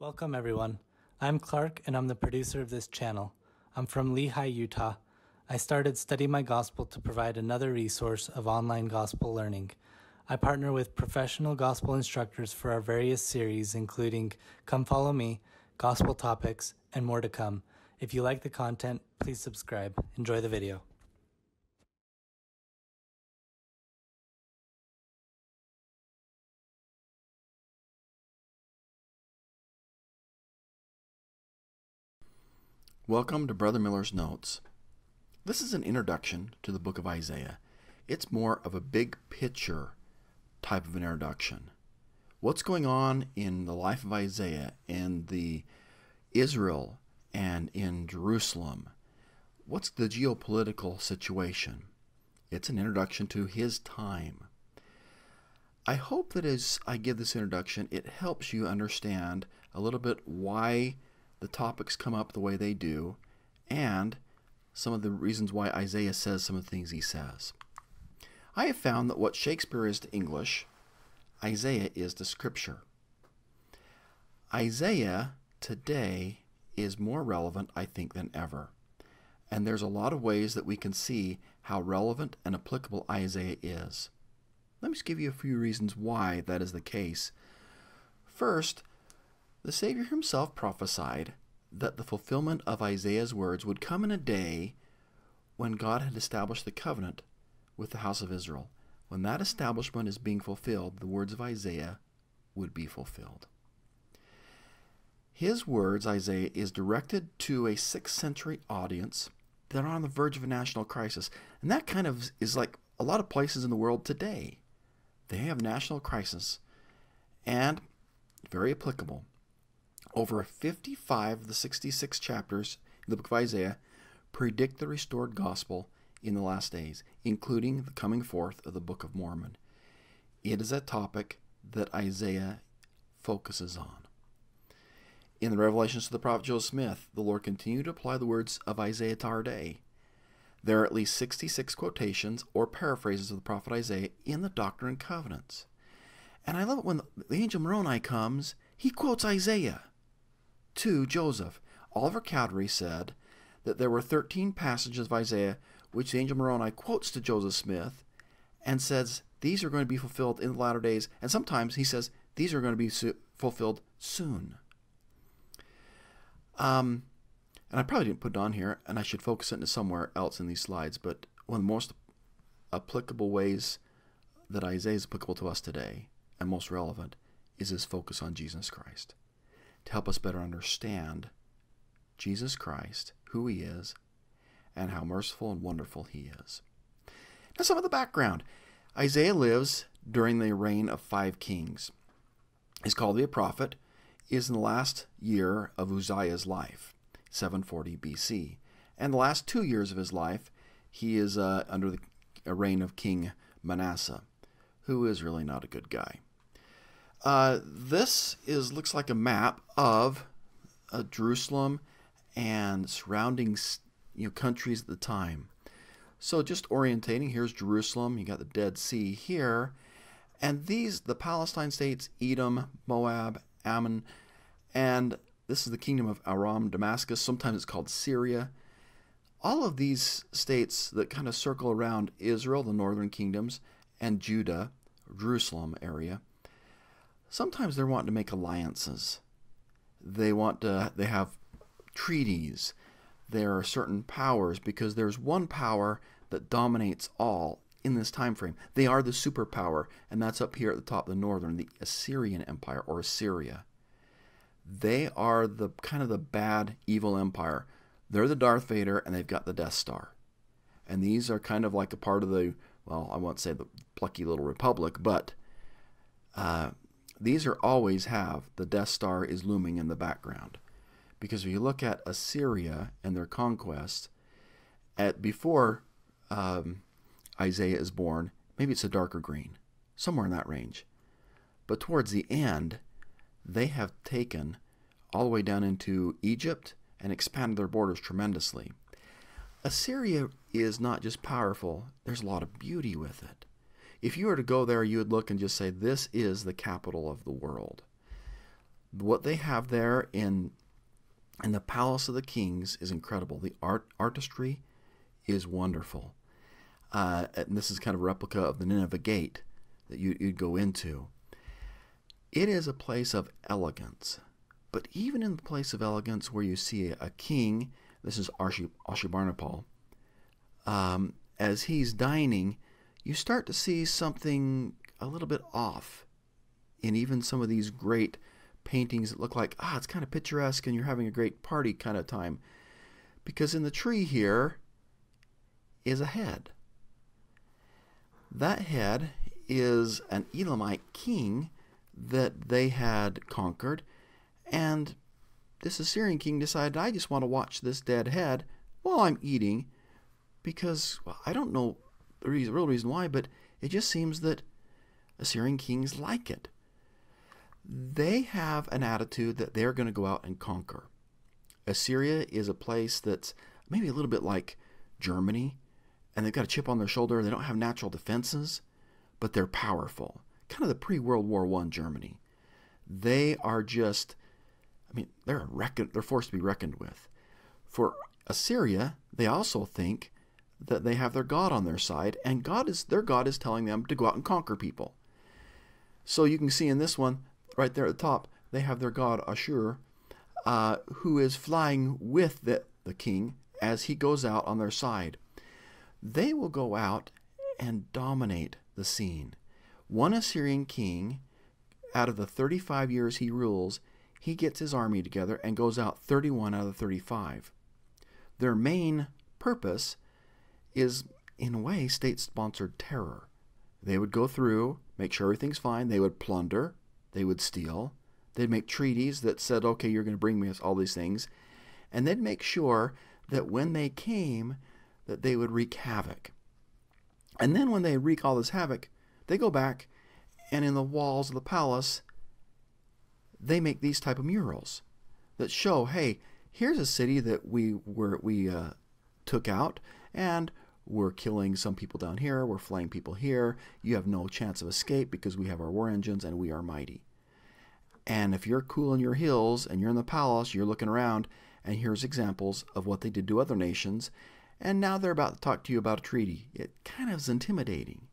Welcome everyone. I'm Clark and I'm the producer of this channel. I'm from Lehi, Utah. I started Study My Gospel to provide another resource of online gospel learning. I partner with professional gospel instructors for our various series, including Come Follow Me, Gospel Topics, and more to come. If you like the content, please subscribe. Enjoy the video. Welcome to Brother Miller's Notes. This is an introduction to the book of Isaiah. It's more of a big picture type of an introduction. What's going on in the life of Isaiah and the Israel and in Jerusalem? What's the geopolitical situation? It's an introduction to his time. I hope that as I give this introduction, it helps you understand a little bit why the topics come up the way they do, and some of the reasons why Isaiah says some of the things he says. I have found that what Shakespeare is to English, Isaiah is to Scripture. Isaiah today is more relevant, I think, than ever. And there's a lot of ways that we can see how relevant and applicable Isaiah is. Let me just give you a few reasons why that is the case. First, the Savior himself prophesied that the fulfillment of Isaiah's words would come in a day when God had established the covenant with the house of Israel. When that establishment is being fulfilled, the words of Isaiah would be fulfilled. His words, Isaiah, is directed to a 6th century audience that are on the verge of a national crisis. And that kind of is like a lot of places in the world today. They have national crisis, and very applicable. Over 55 of the 66 chapters in the book of Isaiah predict the restored gospel in the last days, including the coming forth of the Book of Mormon. It is a topic that Isaiah focuses on. In the Revelations to the prophet Joseph Smith, the Lord continued to apply the words of Isaiah to our day. There are at least 66 quotations or paraphrases of the prophet Isaiah in the Doctrine and Covenants. And I love it when the angel Moroni comes, he quotes Isaiah to Joseph. Oliver Cowdery said that there were 13 passages of Isaiah which the angel Moroni quotes to Joseph Smith and says these are going to be fulfilled in the latter days, and sometimes he says these are going to be fulfilled soon. And I probably didn't put it on here, and I should focus it into somewhere else in these slides, but one of the most applicable ways that Isaiah is applicable to us today and most relevant is his focus on Jesus Christ, to help us better understand Jesus Christ, who he is, and how merciful and wonderful he is. Now, some of the background. Isaiah lives during the reign of 5 kings. He's called to be a prophet, is in the last year of Uzziah's life, 740 BC. And the last 2 years of his life, he is under the reign of King Manasseh, who is really not a good guy. This looks like a map of Jerusalem and surrounding countries at the time. So just orientating, here's Jerusalem, you got the Dead Sea here, and the Palestine states, Edom, Moab, Ammon, and this is the kingdom of Aram, Damascus, sometimes it's called Syria. All of these states that kind of circle around Israel, the northern kingdoms, and Judah, Jerusalem area, sometimes they're wanting to make alliances. They have treaties. There are certain powers because there's one power that dominates all in this time frame. They are the superpower, and that's up here at the top, the northern, the Assyrian Empire, or Assyria. They are the kind of the bad, evil empire. They're the Darth Vader, and they've got the Death Star. And these are kind of like a part of the, well, I won't say the plucky little republic, but these are always have the Death Star is looming in the background. Because if you look at Assyria and their conquest, before Isaiah is born, maybe it's a darker green, somewhere in that range. But towards the end, they have taken all the way down into Egypt and expanded their borders tremendously. Assyria is not just powerful, there's a lot of beauty with it. If you were to go there, you would look and just say, this is the capital of the world. What they have there in the palace of the kings is incredible. The artistry is wonderful. And this is kind of a replica of the Nineveh Gate that you'd go into. It is a place of elegance. But even in the place of elegance where you see a king, this is Ashurbanipal, as he's dining, you start to see something a little bit off in even some of these great paintings that look like, it's kind of picturesque and you're having a great party kind of time. Because in the tree here is a head. That head is an Elamite king that they had conquered, and this Assyrian king decided, I just want to watch this dead head while I'm eating, because I don't know the real reason why, but it just seems that Assyrian kings like it. They have an attitude that they're going to go out and conquer. Assyria is a place that's maybe a little bit like Germany, and they've got a chip on their shoulder. They don't have natural defenses, but they're powerful. Kind of the pre-World War I Germany. They are just, they're forced to be reckoned with. For Assyria, they also think that they have their God on their side, and their God is telling them to go out and conquer people. So you can see in this one, right there at the top, they have their god Ashur, who is flying with the king as he goes out on their side. They will go out and dominate the scene. One Assyrian king, out of the 35 years he rules, he gets his army together and goes out 31 out of the 35. Their main purpose is, in a way, state-sponsored terror. They would go through, make sure everything's fine. They would plunder. They would steal. They'd make treaties that said, okay, you're going to bring me all these things. And they'd make sure that when they came, that they would wreak havoc. And then when they wreak all this havoc, they go back, and in the walls of the palace, they make these type of murals that show, hey, here's a city that we took out, and we're killing some people down here, we're flaying people here, you have no chance of escape because we have our war engines and we are mighty. And if you're cool in your hills and you're in the palace, you're looking around, and here's examples of what they did to other nations, and now they're about to talk to you about a treaty. It kind of is intimidating.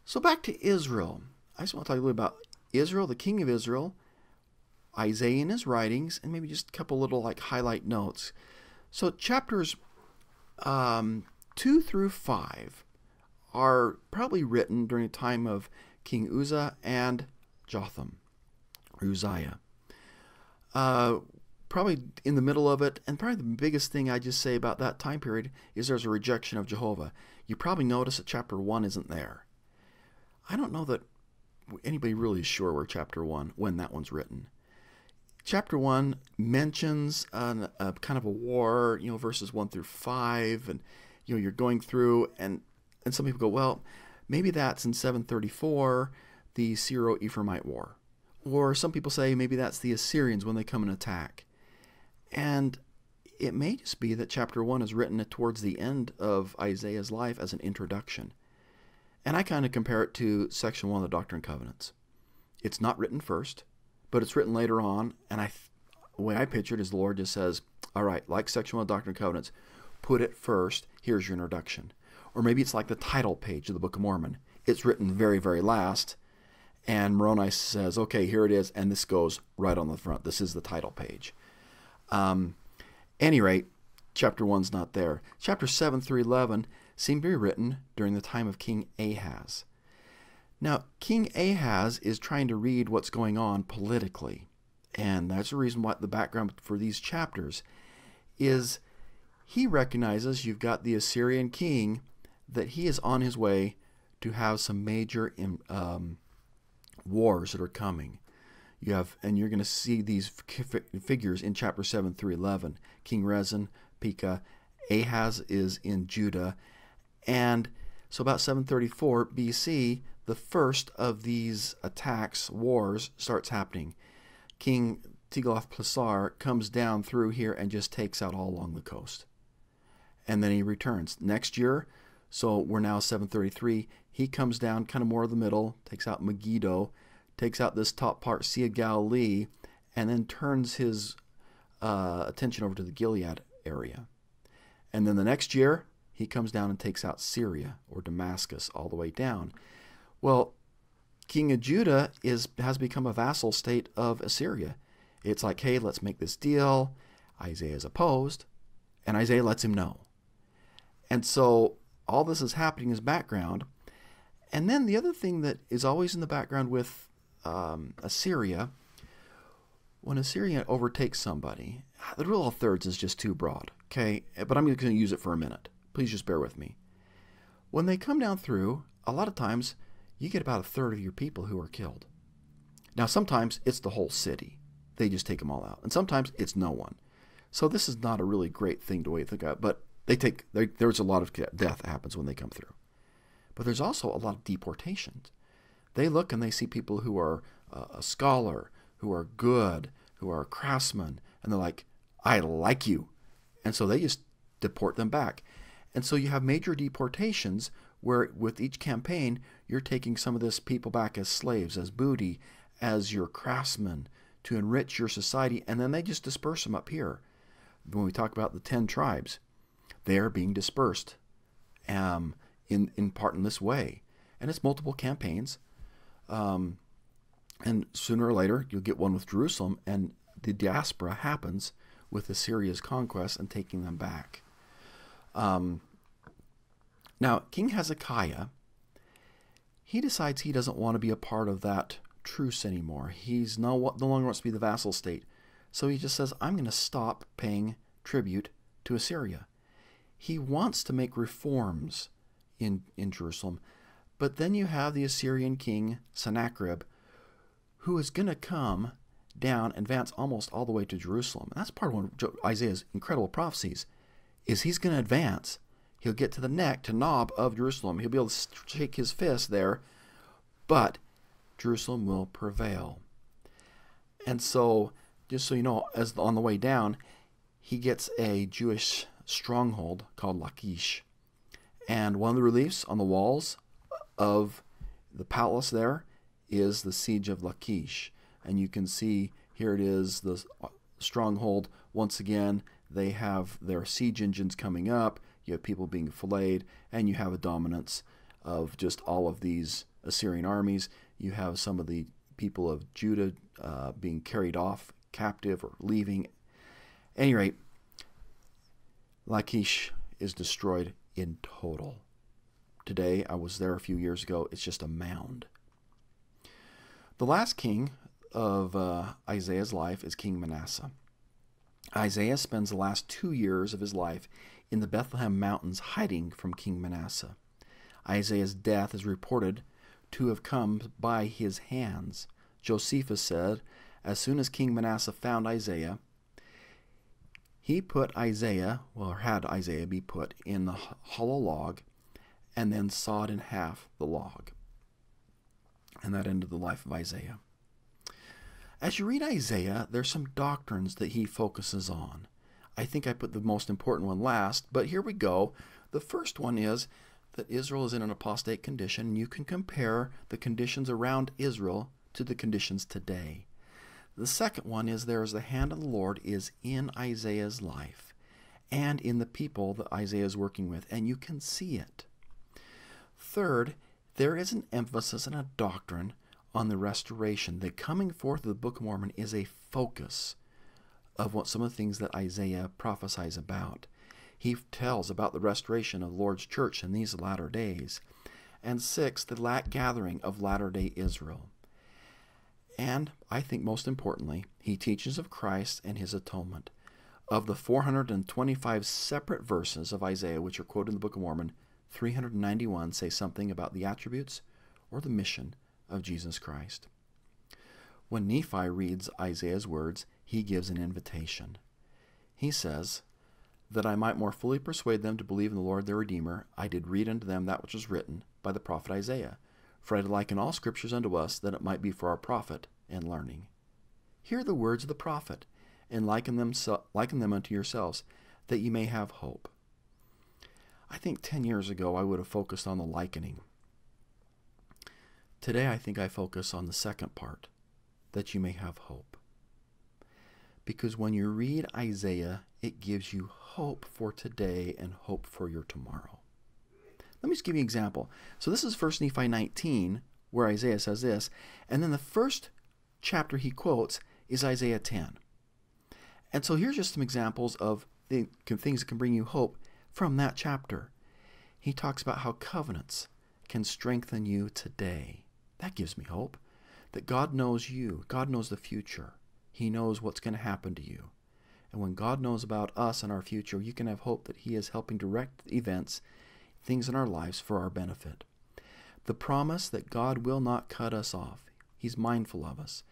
So back to Israel. I just want to talk a little about Israel, the king of Israel, Isaiah in his writings, and maybe just a couple little highlight notes. So chapters 2 through 5 are probably written during the time of King Uzzah and Jotham, or Uzziah. Probably in the middle of it, and probably the biggest thing I just say about that time period is there's a rejection of Jehovah. You probably notice that chapter 1 isn't there. I don't know that anybody really is sure where chapter 1, when that one's written. Chapter 1 mentions a kind of a war, verses 1 through 5, and you're going through, and some people go, well, maybe that's in 734, the Syro-Ephraimite War. Or some people say maybe that's the Assyrians when they come and attack. And it may just be that chapter 1 is written towards the end of Isaiah's life as an introduction. And I kind of compare it to section 1 of the Doctrine and Covenants. It's not written first, but it's written later on, and the way I picture it is the Lord just says, all right, like section 1 of Doctrine and Covenants, put it first, here's your introduction. Or maybe it's like the title page of the Book of Mormon. It's written very, very last, and Moroni says, okay, here it is, and this goes right on the front. This is the title page. Any rate, chapter 1's not there. Chapter 7 through 11 seem to be written during the time of King Ahaz. Now, King Ahaz is trying to read what's going on politically, and that's the reason why the background for these chapters is he recognizes you've got the Assyrian king, that he is on his way to have some major wars that are coming. And you're going to see these figures in chapter 7 through 11. King Rezin, Pekah, Ahaz is in Judah, and so about 734 BC, the first of these attacks, wars, starts happening. King Tiglath-Pileser comes down through here and just takes out all along the coast. And then he returns. Next year, so we're now 733, he comes down kind of more of the middle, takes out Megiddo, takes out this top part, Sea of Galilee, and then turns his attention over to the Gilead area. And then the next year, he comes down and takes out Syria or Damascus all the way down. Well, King of Judah has become a vassal state of Assyria. It's like, hey, let's make this deal. Isaiah is opposed, and Isaiah lets him know. And so all this is happening in his background. And then the other thing that is always in the background with Assyria, when Assyria overtakes somebody, the rule of thirds is just too broad, okay? But I'm going to use it for a minute. Please just bear with me. When they come down through, a lot of times you get about a third of your people who are killed. Now, sometimes it's the whole city. They just take them all out. And sometimes it's no one. So this is not a really great thing to think about, but there's a lot of death that happens when they come through. But there's also a lot of deportations. They look and they see people who are a scholar, who are good, who are craftsmen, and they're like, I like you. And so they just deport them back. And so you have major deportations where with each campaign, you're taking some of this people back as slaves, as booty, as your craftsmen, to enrich your society, and then they just disperse them up here. When we talk about the 10 tribes, they are being dispersed in part in this way. And it's multiple campaigns. And sooner or later, you'll get one with Jerusalem, and the diaspora happens with Assyria's conquest and taking them back. Now, King Hezekiah, he decides he doesn't want to be a part of that truce anymore. He's no longer wants to be the vassal state. So he just says, I'm going to stop paying tribute to Assyria. He wants to make reforms in Jerusalem. But then you have the Assyrian king Sennacherib, who is going to come down and advance almost all the way to Jerusalem. And that's part of one of Isaiah's incredible prophecies, is he's going to advance. He'll get to the neck, to knob of Jerusalem. He'll be able to shake his fist there, but Jerusalem will prevail. And so, just so you know, as on the way down, he gets a Jewish stronghold called Lachish. And one of the reliefs on the walls of the palace there is the siege of Lachish. And you can see here it is, the stronghold. Once again, they have their siege engines coming up. You have people being filleted, and you have a dominance of just all of these Assyrian armies. You have some of the people of Judah being carried off captive or leaving. At any rate, Lachish is destroyed in total. Today, I was there a few years ago, it's just a mound. The last king of Isaiah's life is King Manasseh. Isaiah spends the last 2 years of his life in the Bethlehem mountains hiding from King Manasseh. Isaiah's death is reported to have come by his hands. Josephus said, as soon as King Manasseh found Isaiah, he put Isaiah, or had Isaiah be put in the hollow log, and then sawed in half the log. And that ended the life of Isaiah. As you read Isaiah, there's some doctrines that he focuses on. I think I put the most important one last, but here we go. The first one is that Israel is in an apostate condition. You can compare the conditions around Israel to the conditions today. The second one is there is the hand of the Lord is in Isaiah's life and in the people that Isaiah is working with, and you can see it. Third, there is an emphasis and a doctrine on the restoration. The coming forth of the Book of Mormon is a focus of what some of the things that Isaiah prophesies about. He tells about the restoration of the Lord's church in these latter days. And sixth, the gathering of latter-day Israel. And I think most importantly, he teaches of Christ and his atonement. Of the 425 separate verses of Isaiah which are quoted in the Book of Mormon, 391 say something about the attributes or the mission of Jesus Christ. When Nephi reads Isaiah's words, he gives an invitation. He says, that I might more fully persuade them to believe in the Lord their Redeemer, I did read unto them that which was written by the prophet Isaiah. For I did liken all scriptures unto us, that it might be for our profit and learning. Hear the words of the prophet, and liken them unto yourselves, that ye may have hope. I think 10 years ago I would have focused on the likening. Today I think I focus on the second part, that you may have hope. Because when you read Isaiah, it gives you hope for today and hope for your tomorrow. Let me just give you an example. So this is 1 Nephi 19, where Isaiah says this, and then the first chapter he quotes is Isaiah 10. And so here's just some examples of the things that can bring you hope from that chapter. He talks about how covenants can strengthen you today. That gives me hope, that God knows you. God knows the future. He knows what's going to happen to you. And when God knows about us and our future, you can have hope that He is helping direct events, things in our lives for our benefit. The promise that God will not cut us off. He's mindful of us.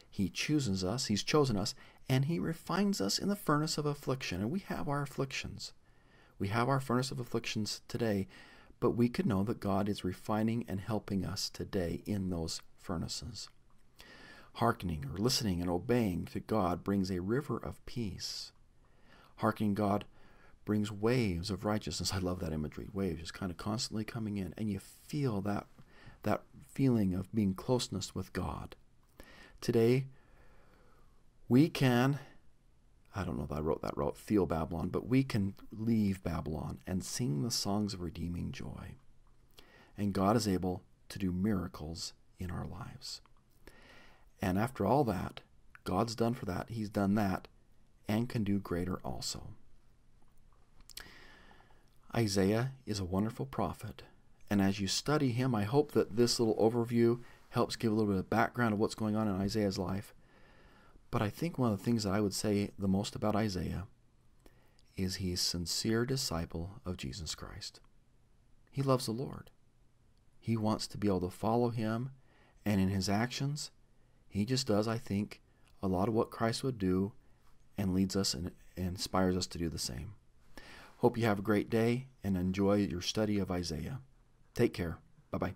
He chooses us. He's chosen us. And He refines us in the furnace of affliction. And we have our afflictions. We have our furnace of afflictions today. But we could know that God is refining and helping us today in those furnaces. Hearkening or listening and obeying to God brings a river of peace. Hearkening God brings waves of righteousness. I love that imagery. Waves just kind of constantly coming in. And you feel that feeling of being closeness with God. Today, we can, I don't know if I wrote that right, feel Babylon, but we can leave Babylon and sing the songs of redeeming joy. And God is able to do miracles in our lives. And after all that, God's done for that. He's done that and can do greater also. Isaiah is a wonderful prophet. And as you study him, I hope that this little overview helps give a little bit of background of what's going on in Isaiah's life. But I think one of the things that I would say the most about Isaiah is he's a sincere disciple of Jesus Christ. He loves the Lord. He wants to be able to follow him, and in his actions, he just does, I think, a lot of what Christ would do and leads us and inspires us to do the same. Hope you have a great day and enjoy your study of Isaiah. Take care. Bye-bye.